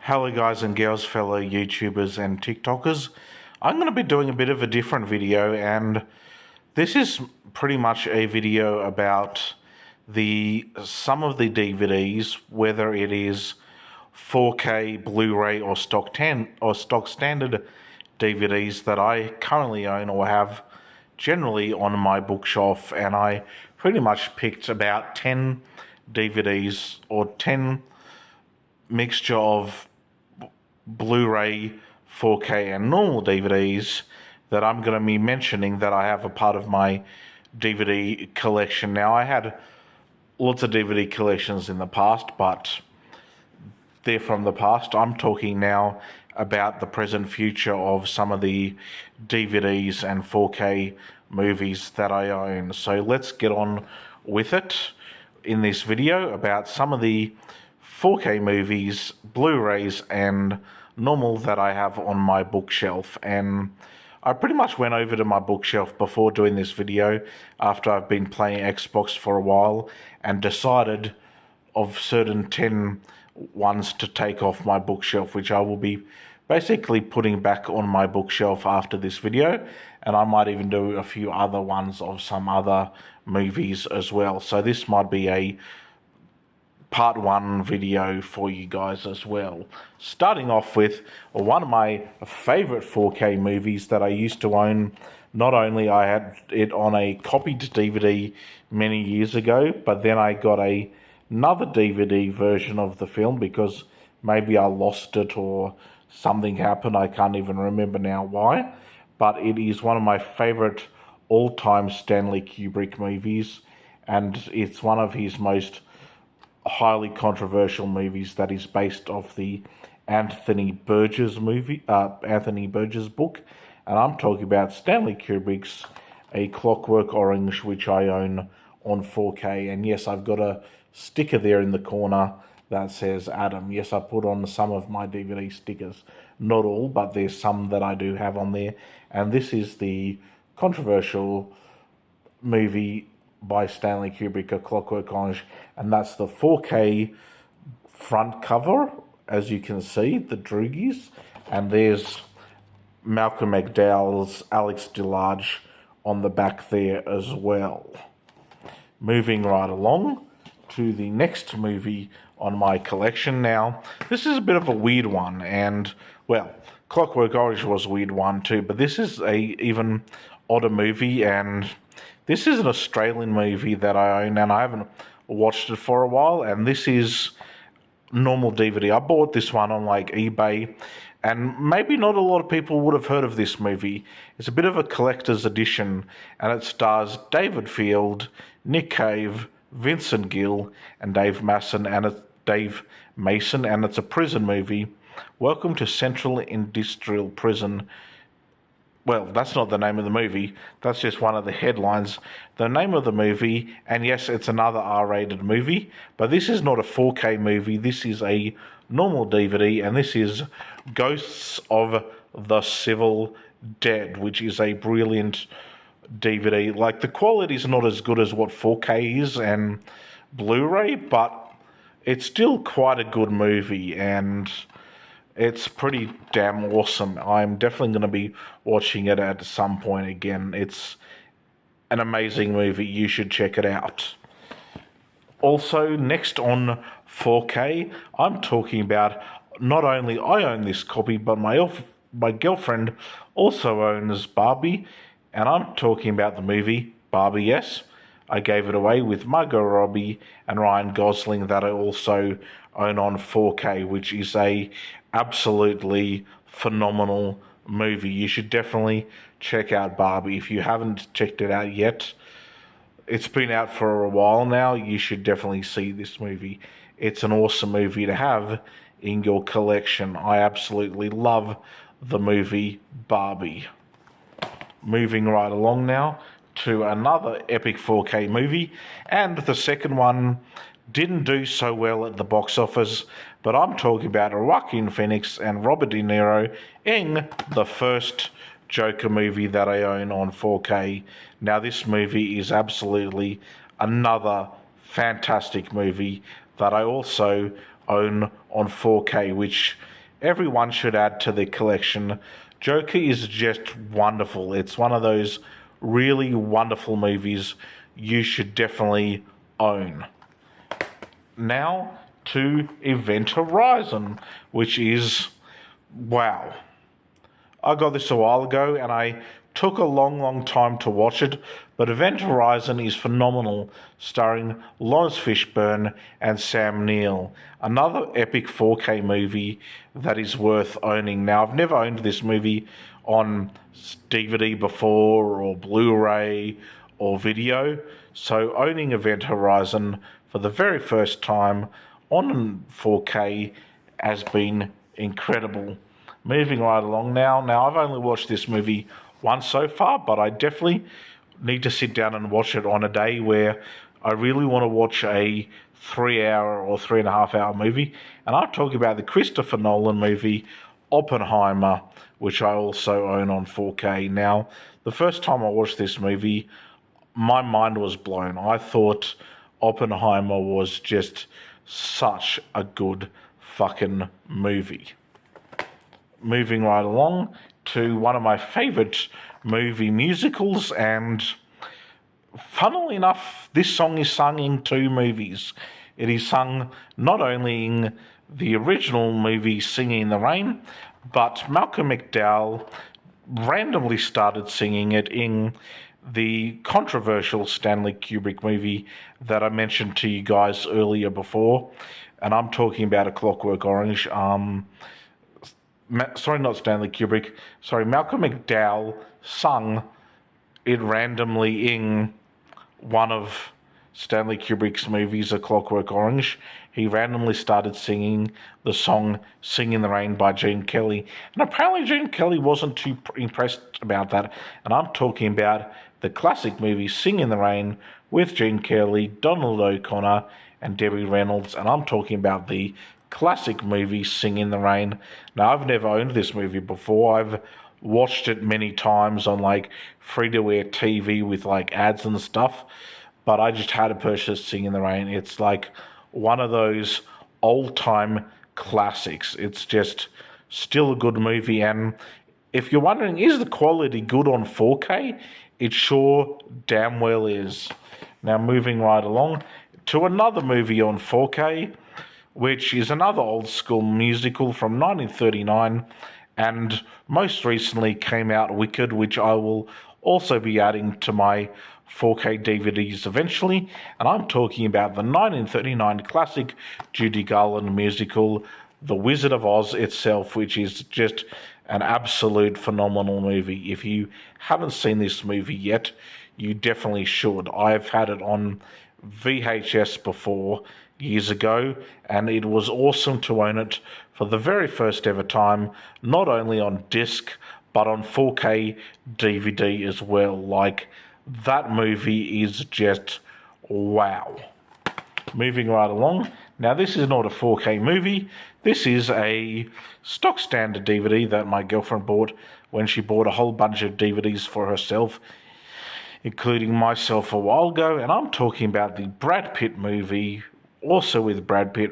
Hello guys and girls, fellow YouTubers and TikTokers. I'm going to be doing a bit of a different video, and this is pretty much a video about some of the DVDs, whether it is 4K, Blu-ray or stock standard DVDs that I currently own or have generally on my bookshelf. And I pretty much picked about 10 DVDs or 10 mixture of Blu-ray, 4K and normal DVDs that I'm going to be mentioning that I have a part of my DVD collection. Now, I had lots of DVD collections in the past, but they're from the past. I'm talking now about the present future of some of the DVDs and 4K movies that I own. So let's get on with it in this video about some of the 4K movies, Blu-rays and normal that I have on my bookshelf. And I pretty much went over to my bookshelf before doing this video after I've been playing Xbox for a while and decided of certain 10 ones to take off my bookshelf, which I will be basically putting back on my bookshelf after this video. And I might even do a few other ones of some other movies as well. So this might be a part one video for you guys as well. Starting off with one of my favorite 4K movies that I used to own. Not only I had it on a copied DVD many years ago, but then I got another DVD version of the film because maybe I lost it or something happened. I can't even remember now why. But it is one of my favorite all-time Stanley Kubrick movies, and it's one of his most highly controversial movies that is based off the Anthony Burgess book, and I'm talking about Stanley Kubrick's A Clockwork Orange, which I own on 4K. And yes, I've got a sticker there in the corner that says Adam. Yes, I put on some of my DVD stickers, not all, but there's some that I do have on there. And this is the controversial movie by Stanley Kubrick, A Clockwork Orange, and that's the 4K front cover, as you can see, the Droogies, and there's Malcolm McDowell's Alex DeLarge on the back there as well. Moving right along to the next movie on my collection. Now, this is a bit of a weird one, and, well, Clockwork Orange was a weird one too, but this is a even odder movie, and this is an Australian movie that I own, and I haven't watched it for a while, and this is normal DVD. I bought this one on like eBay, and maybe not a lot of people would have heard of this movie. It's a bit of a collector's edition, and it stars David Field, Nick Cave, Vincent Gill, and Dave Mason, and it's a prison movie. Welcome to Central Industrial Prison. Well, that's not the name of the movie. That's just one of the headlines. The name of the movie, and yes, it's another R-rated movie, but this is not a 4K movie. This is a normal DVD, and this is Ghosts of the Civil Dead, which is a brilliant DVD. Like, the quality is not as good as what 4K is and Blu-ray, but it's still quite a good movie, and it's pretty damn awesome. I'm definitely going to be watching it at some point again. It's an amazing movie. You should check it out. Also, next on 4K, I'm talking about not only I own this copy, but my girlfriend also owns Barbie, and I'm talking about the movie Barbie, yes. I gave it away with Margot Robbie and Ryan Gosling that I also own on 4K, which is a absolutely phenomenal movie. You should definitely check out Barbie. If you haven't checked it out yet, it's been out for a while now. You should definitely see this movie. It's an awesome movie to have in your collection. I absolutely love the movie Barbie. Moving right along now to another epic 4K movie, and the second one didn't do so well at the box office, but I'm talking about Joaquin Phoenix and Robert De Niro in the first Joker movie that I own on 4K. Now, this movie is absolutely another fantastic movie that I also own on 4K, which everyone should add to their collection. Joker is just wonderful. It's one of those really wonderful movies you should definitely own. Now to Event Horizon, which is, wow. I got this a while ago and I took a long time to watch it, but Event Horizon is phenomenal, starring Lawrence Fishburne and Sam Neill. Another epic 4K movie that is worth owning. Now, I've never owned this movie on DVD before, or Blu-ray, or video, so owning Event Horizon for the very first time on 4K has been incredible. Moving right along now. Now, I've only watched this movie once so far, but I definitely need to sit down and watch it on a day where I really want to watch a 3 hour or 3.5 hour movie. And I'm talking about the Christopher Nolan movie, Oppenheimer, which I also own on 4K. Now, the first time I watched this movie, my mind was blown. I thought Oppenheimer was just such a good fucking movie. Moving right along to one of my favourite movie musicals, and funnily enough, this song is sung in 2 movies. It is sung not only in the original movie Singing in the Rain, but Malcolm McDowell randomly started singing it in the controversial Stanley Kubrick movie that I mentioned to you guys earlier before, and I'm talking about A Clockwork Orange. Sorry, not Stanley Kubrick. Sorry, Malcolm McDowell sung it randomly in one of Stanley Kubrick's movies, A Clockwork Orange. He randomly started singing the song Sing in the Rain by Gene Kelly. And apparently Gene Kelly wasn't too impressed about that. And I'm talking about the classic movie Sing in the Rain with Gene Kelly, Donald O'Connor, and Debbie Reynolds. And I'm talking about the classic movie Sing in the Rain. Now, I've never owned this movie before. I've watched it many times on like free-to-air TV with like ads and stuff, but I just had to purchase Sing in the Rain. It's like one of those old-time classics. It's just still a good movie, and if you're wondering, is the quality good on 4K? It sure damn well is. Now, moving right along to another movie on 4K, which is another old school musical from 1939, and most recently came out Wicked, which I will also be adding to my 4K DVDs eventually. And I'm talking about the 1939 classic Judy Garland musical, The Wizard of Oz itself, which is just an absolute phenomenal movie. If you haven't seen this movie yet, you definitely should. I've had it on VHS before, years ago, and it was awesome to own it for the very first ever time, not only on disc, but on 4K DVD as well. Like, that movie is just wow. Moving right along. Now, this is not a 4K movie. This is a stock standard DVD that my girlfriend bought when she bought a whole bunch of DVDs for herself, including myself a while ago. And I'm talking about the Brad Pitt movie, also with Brad Pitt,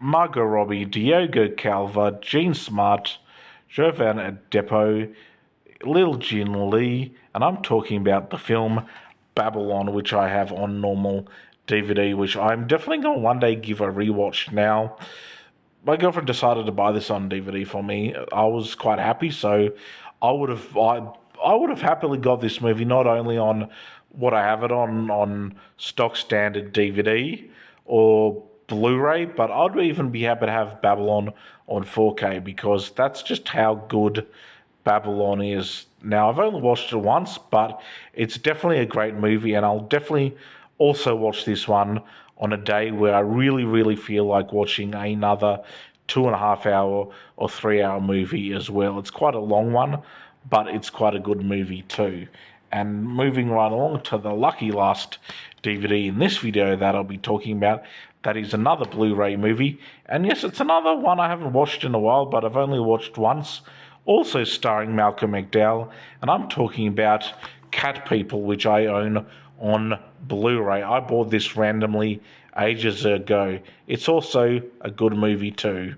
Margot Robbie, Diogo Calva, Gene Smart, Jovan Adepo, Lil Jin Lee, and I'm talking about the film Babylon, which I have on normal DVD, which I'm definitely going to one day give a rewatch now. My girlfriend decided to buy this on DVD for me. I was quite happy, so I would have happily got this movie not only on what I have it on stock standard DVD or Blu-ray, but I'd even be happy to have Babylon on 4K, because that's just how good Babylon is. Now, I've only watched it once, but it's definitely a great movie, and I'll definitely also watch this one on a day where I really feel like watching another 2.5 hour or 3 hour movie as well. It's quite a long one, but it's quite a good movie too. And moving right along to the lucky last DVD in this video that I'll be talking about, that is another Blu-ray movie. And yes, it's another one I haven't watched in a while, but I've only watched once, also starring Malcolm McDowell, and I'm talking about Cat People, which I own on Blu-ray. I bought this randomly ages ago. It's also a good movie too.